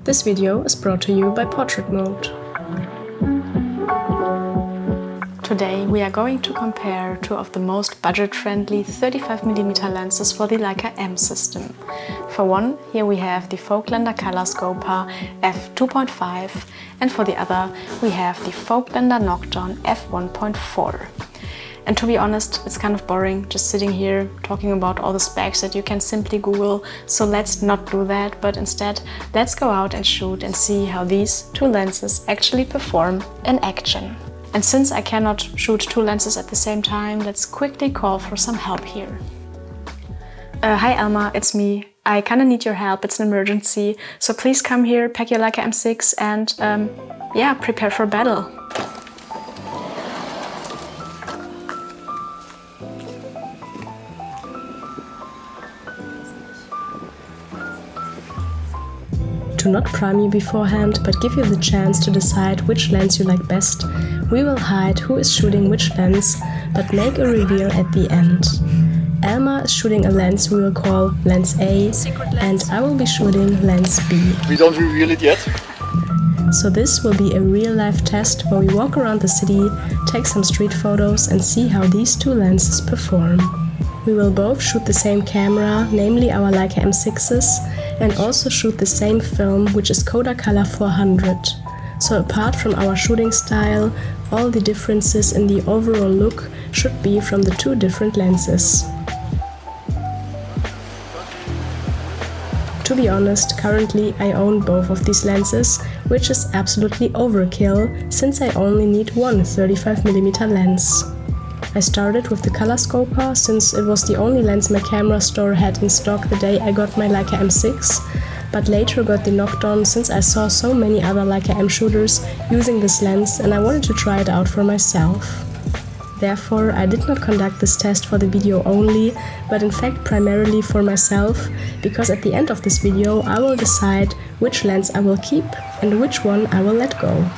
This video is brought to you by Portrait Mode. Today we are going to compare two of the most budget-friendly 35mm lenses for the Leica M system. For one, here we have the Voigtländer Color Skopar F2.5 and for the other we have the Voigtländer Nokton F1.4. And to be honest, it's kind of boring just sitting here talking about all the specs that you can simply Google, so let's not do that, but instead let's go out and shoot and see how these two lenses actually perform in action. And since I cannot shoot two lenses at the same time, let's quickly call for some help here. Hi Elma, it's me. I kinda need your help, it's an emergency, so please come here, pack your Leica M6 and yeah, prepare for battle. To not prime you beforehand, but give you the chance to decide which lens you like best, we will hide who is shooting which lens, but make a reveal at the end. Elma is shooting a lens we will call lens A, and I will be shooting lens B. We don't reveal it yet. So this will be a real-life test where we walk around the city, take some street photos and see how these two lenses perform. We will both shoot the same camera, namely our Leica M6s, and also shoot the same film, which is Kodacolor 400. So apart from our shooting style, all the differences in the overall look should be from the two different lenses. To be honest, currently I own both of these lenses, which is absolutely overkill, since I only need one 35mm lens. I started with the Color Skopar since it was the only lens my camera store had in stock the day I got my Leica M6, but later got the Nokton since I saw so many other Leica M shooters using this lens and I wanted to try it out for myself. Therefore, I did not conduct this test for the video only, but in fact primarily for myself, because at the end of this video I will decide which lens I will keep and which one I will let go.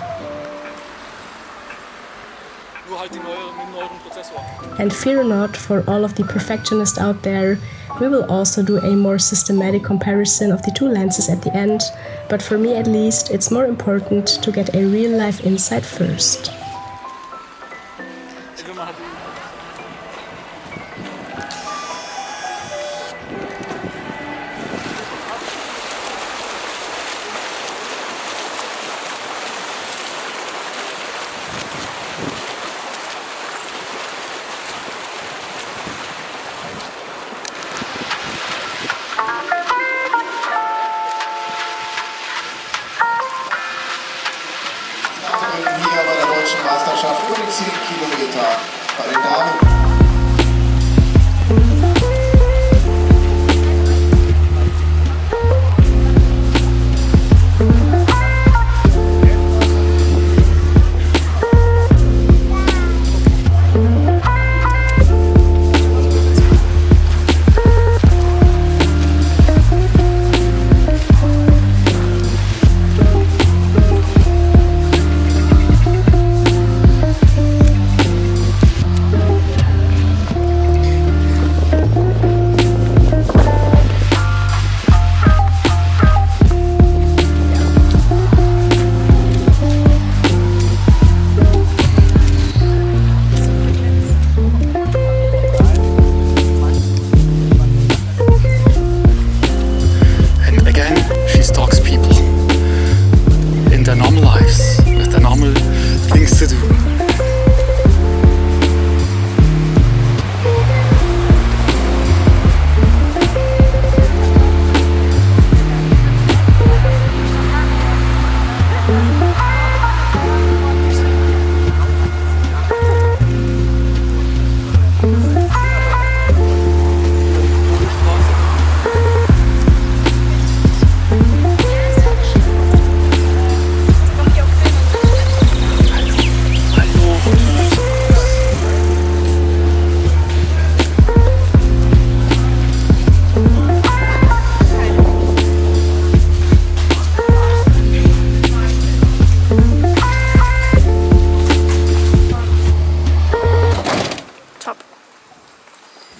And fear not, for all of the perfectionists out there, we will also do a more systematic comparison of the two lenses at the end, but for me at least it's more important to get a real-life insight first. Hier bei der Deutschen Meisterschaft über die 10 Kilometer bei den Damen.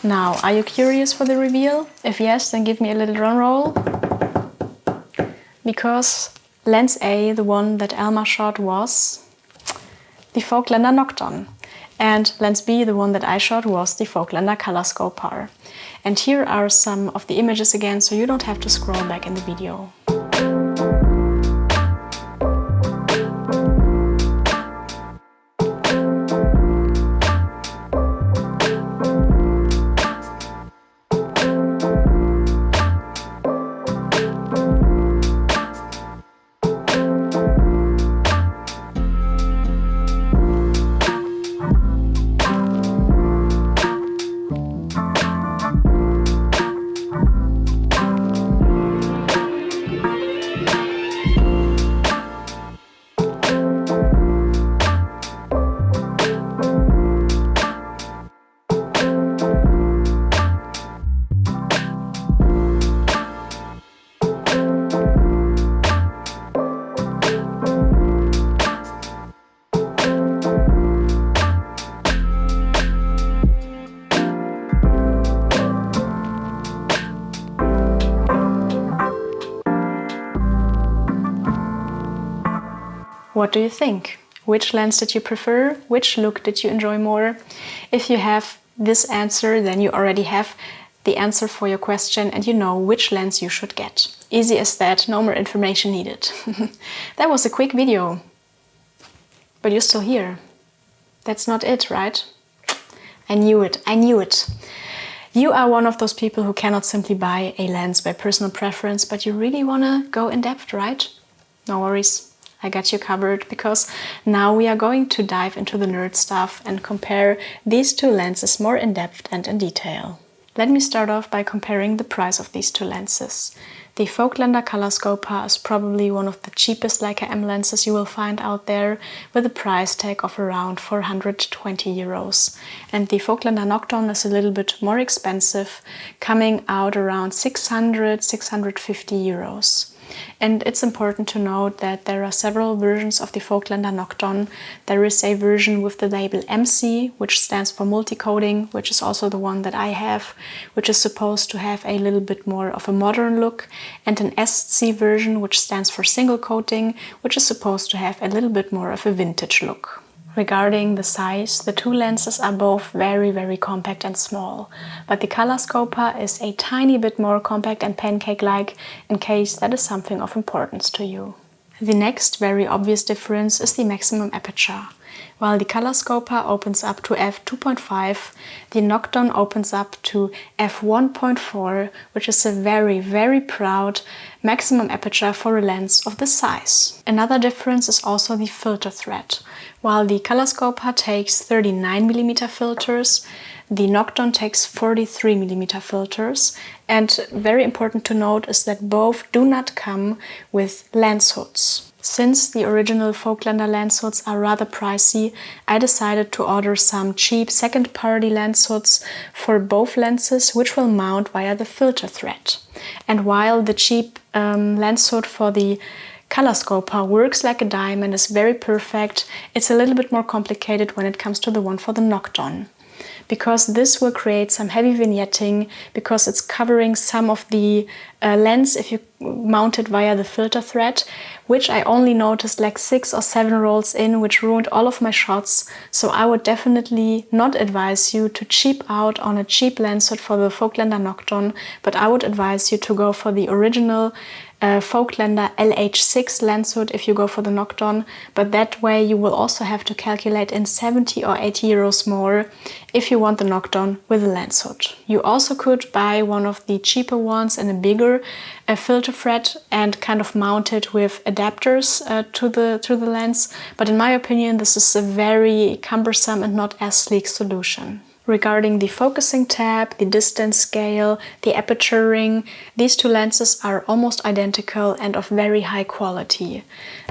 Now, are you curious for the reveal? If yes, then give me a little drum roll. because lens A, the one that Elmar shot, was the Voigtländer Nokton. And lens B, the one that I shot, was the Voigtländer Color Skopar. And here are some of the images again, so you don't have to scroll back in the video. What do you think? Which lens did you prefer? Which look did you enjoy more? If you have this answer, then you already have the answer for your question and you know which lens you should get. Easy as that, no more information needed. That was a quick video. But you're still here. That's not it, right? I knew it, I knew it. You are one of those people who cannot simply buy a lens by personal preference, but you really want to go in depth, right? No worries. I got you covered, because now we are going to dive into the nerd stuff and compare these two lenses more in depth and in detail. Let me start off by comparing the price of these two lenses. The Voigtländer Color Skopar is probably one of the cheapest Leica M lenses you will find out there, with a price tag of around 420 euros. And the Voigtländer Nokton is a little bit more expensive, coming out around 600–650 euros. And it's important to note that there are several versions of the Voigtländer Nokton. There is a version with the label MC, which stands for multi-coating, which is also the one that I have, which is supposed to have a little bit more of a modern look, and an SC version, which stands for single coating, which is supposed to have a little bit more of a vintage look. Regarding the size, the two lenses are both very compact and small, but the Color Skopar is a tiny bit more compact and pancake-like, in case that is something of importance to you. The next very obvious difference is the maximum aperture. While the Color Skopar opens up to f2.5, the Nokton opens up to f1.4, which is a very proud maximum aperture for a lens of this size. Another difference is also the filter thread. While the Color Skopar takes 39mm filters, the Nokton takes 43mm filters, and very important to note is that both do not come with lens hoods. Since the original Voigtländer lens hoods are rather pricey, I decided to order some cheap second-party lens hoods for both lenses, which will mount via the filter thread. And while the cheap lens hood for the Color Skopar works like a dime and is very perfect, it's a little bit more complicated when it comes to the one for the Nokton. Because this will create some heavy vignetting, because it's covering some of the lens if you mount it via the filter thread, which I only noticed like 6 or 7 rolls in, which ruined all of my shots. So I would definitely not advise you to cheap out on a cheap lens hood for the Voigtländer Nokton, but I would advise you to go for the original Voigtländer LH6 lens hood if you go for the Nokton, but that way you will also have to calculate in 70 or 80 euros more if you want the Nokton with a lens hood. You also could buy one of the cheaper ones in a bigger filter thread and kind of mount it with adapters to the lens, but in my opinion this is a very cumbersome and not as sleek solution. Regarding the focusing tab, the distance scale, the aperture ring, these two lenses are almost identical and of very high quality.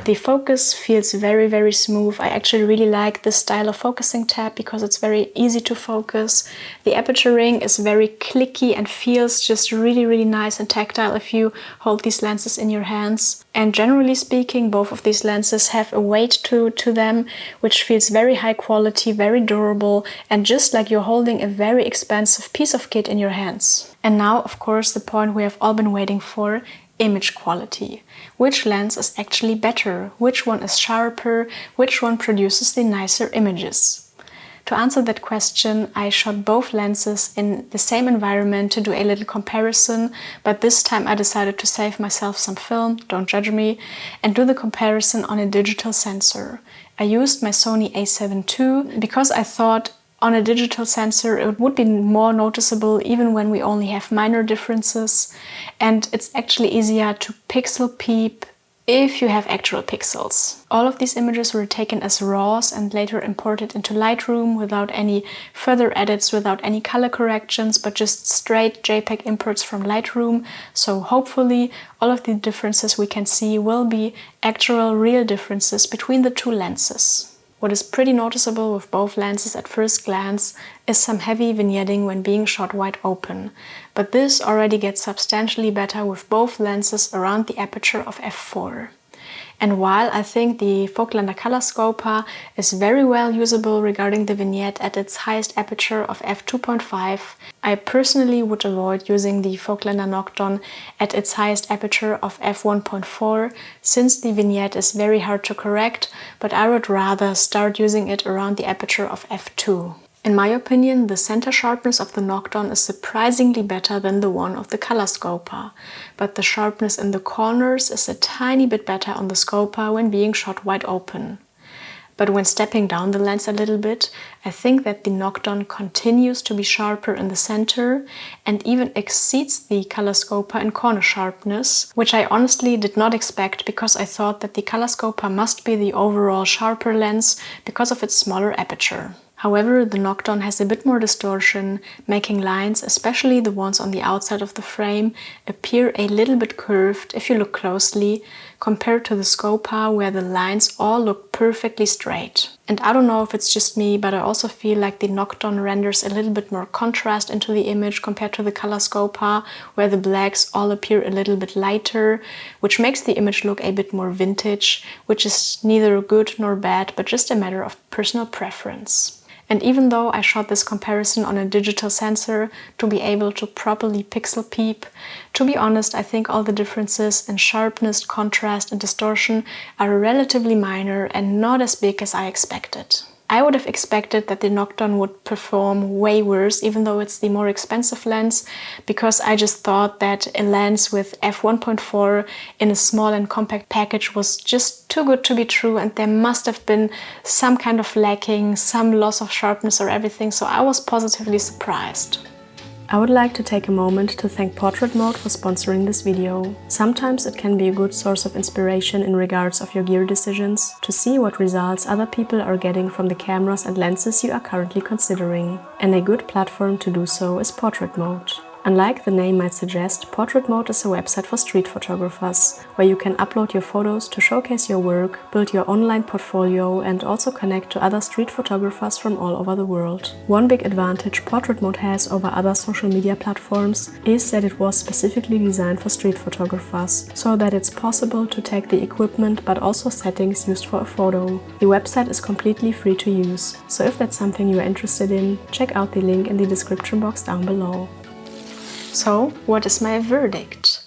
The focus feels very smooth. I actually really like this style of focusing tab because it's very easy to focus. The aperture ring is very clicky and feels just really nice and tactile if you hold these lenses in your hands. And generally speaking, both of these lenses have a weight to them, which feels very high quality, very durable, and just like you're holding a very expensive piece of kit in your hands. And now, of course, the point we have all been waiting for. image quality. Which lens is actually better? Which one is sharper? Which one produces the nicer images? To answer that question, I shot both lenses in the same environment to do a little comparison, but this time I decided to save myself some film, don't judge me, and do the comparison on a digital sensor. I used my Sony a7 II because I thought on a digital sensor it would be more noticeable even when we only have minor differences, and it's actually easier to pixel peep if you have actual pixels. All of these images were taken as RAWs and later imported into Lightroom without any further edits, without any color corrections, but just straight JPEG imports from Lightroom. So hopefully all of the differences we can see will be actual real differences between the two lenses. What is pretty noticeable with both lenses at first glance is some heavy vignetting when being shot wide open, but this already gets substantially better with both lenses around the aperture of f4. And while I think the Voigtländer Color Skopar is very well usable regarding the vignette at its highest aperture of f2.5, I personally would avoid using the Voigtländer Nokton at its highest aperture of f1.4, since the vignette is very hard to correct, but I would rather start using it around the aperture of f2. In my opinion, the center sharpness of the Nokton is surprisingly better than the one of the Color Skopar, but the sharpness in the corners is a tiny bit better on the Skopar when being shot wide open. But when stepping down the lens a little bit, I think that the Nokton continues to be sharper in the center and even exceeds the Color Skopar in corner sharpness, which I honestly did not expect because I thought that the Color Skopar must be the overall sharper lens because of its smaller aperture. However, the Nokton has a bit more distortion, making lines, especially the ones on the outside of the frame, appear a little bit curved if you look closely, compared to the Skopar where the lines all look perfectly straight. And I don't know if it's just me, but I also feel like the Nokton renders a little bit more contrast into the image compared to the Color Skopar, where the blacks all appear a little bit lighter, which makes the image look a bit more vintage, which is neither good nor bad, but just a matter of personal preference. And even though I shot this comparison on a digital sensor to be able to properly pixel peep, to be honest, I think all the differences in sharpness, contrast and distortion are relatively minor and not as big as I expected. I would have expected that the Nokton would perform way worse, even though it's the more expensive lens, because I just thought that a lens with f1.4 in a small and compact package was just too good to be true, and there must have been some kind of lacking, some loss of sharpness or everything, so I was positively surprised. I would like to take a moment to thank Portrait Mode for sponsoring this video. Sometimes it can be a good source of inspiration in regards of your gear decisions, to see what results other people are getting from the cameras and lenses you are currently considering. And a good platform to do so is Portrait Mode. Unlike the name might suggest, Portrait Mode is a website for street photographers, where you can upload your photos to showcase your work, build your online portfolio and also connect to other street photographers from all over the world. One big advantage Portrait Mode has over other social media platforms is that it was specifically designed for street photographers, so that it's possible to tag the equipment but also settings used for a photo. The website is completely free to use, so if that's something you are interested in, check out the link in the description box down below. So, what is my verdict?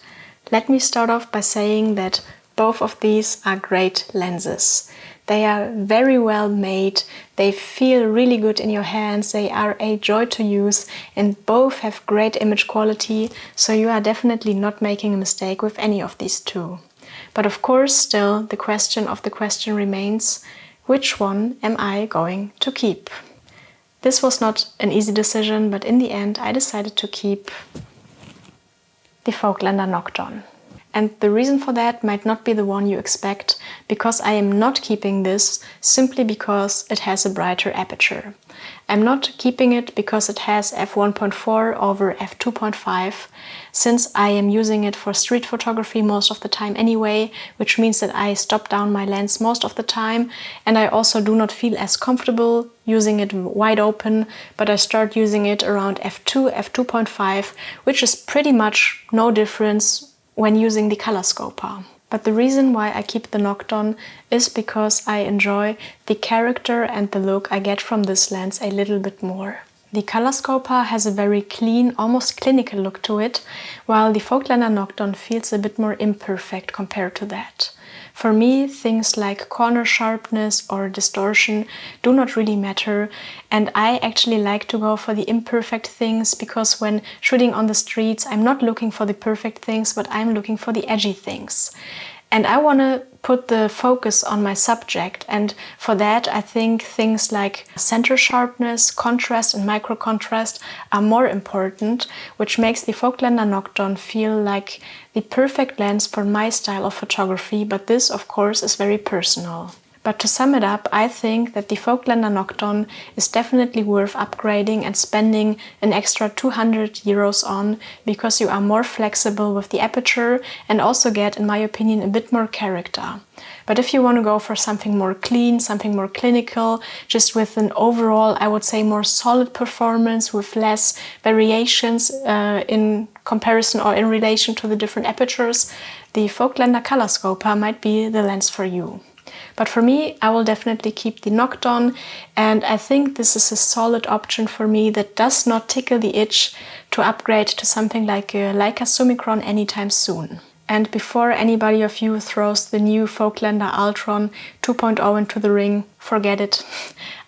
Let me start off by saying that both of these are great lenses. They are very well made, they feel really good in your hands, they are a joy to use, and both have great image quality, so you are definitely not making a mistake with any of these two. But of course, still, the question remains, which one am I going to keep? This was not an easy decision, but in the end I decided to keep the Voigtländer Nokton. And the reason for that might not be the one you expect, because I am not keeping this simply because it has a brighter aperture. I'm not keeping it because it has f1.4 over f2.5, since I am using it for street photography most of the time anyway, which means that I stop down my lens most of the time, and I also do not feel as comfortable using it wide open, but I start using it around f2, f2.5, which is pretty much no difference when using the Color Skopar. But the reason why I keep the Nokton is because I enjoy the character and the look I get from this lens a little bit more. The Color Skopar has a very clean, almost clinical look to it, while the Voigtländer Nokton feels a bit more imperfect compared to that. For me, things like corner sharpness or distortion do not really matter, and I actually like to go for the imperfect things, because when shooting on the streets, I'm not looking for the perfect things, but I'm looking for the edgy things. And I want to put the focus on my subject, and for that I think things like center sharpness, contrast and micro contrast are more important, which makes the Voigtländer Nokton feel like the perfect lens for my style of photography, but this of course is very personal. But to sum it up, I think that the Voigtländer Nokton is definitely worth upgrading and spending an extra 200 euros on, because you are more flexible with the aperture and also get, in my opinion, a bit more character. But if you want to go for something more clean, something more clinical, just with an overall, I would say, more solid performance with less variations in comparison or in relation to the different apertures, the Voigtländer Color Skopar might be the lens for you. But for me, I will definitely keep the Nokton, and I think this is a solid option for me that does not tickle the itch to upgrade to something like a Leica Summicron anytime soon. And before anybody of you throws the new Voigtländer Ultron 2.0 into the ring, forget it.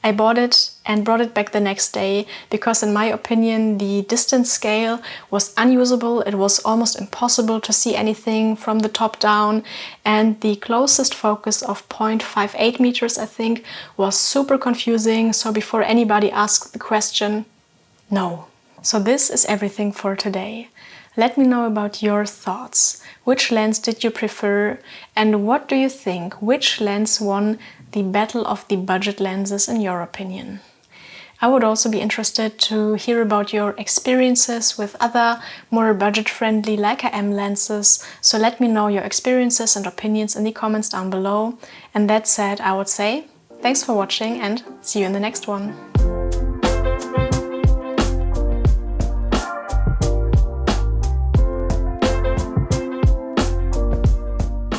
I bought it and brought it back the next day because, in my opinion, the distance scale was unusable. It was almost impossible to see anything from the top down, and the closest focus of 0.58 meters, I think, was super confusing. So before anybody asks the question, no. So this is everything for today. Let me know about your thoughts. Which lens did you prefer, and what do you think? Which lens won the battle of the budget lenses in your opinion? I would also be interested to hear about your experiences with other more budget-friendly Leica M lenses, so let me know your experiences and opinions in the comments down below. And that said, I would say thanks for watching and see you in the next one.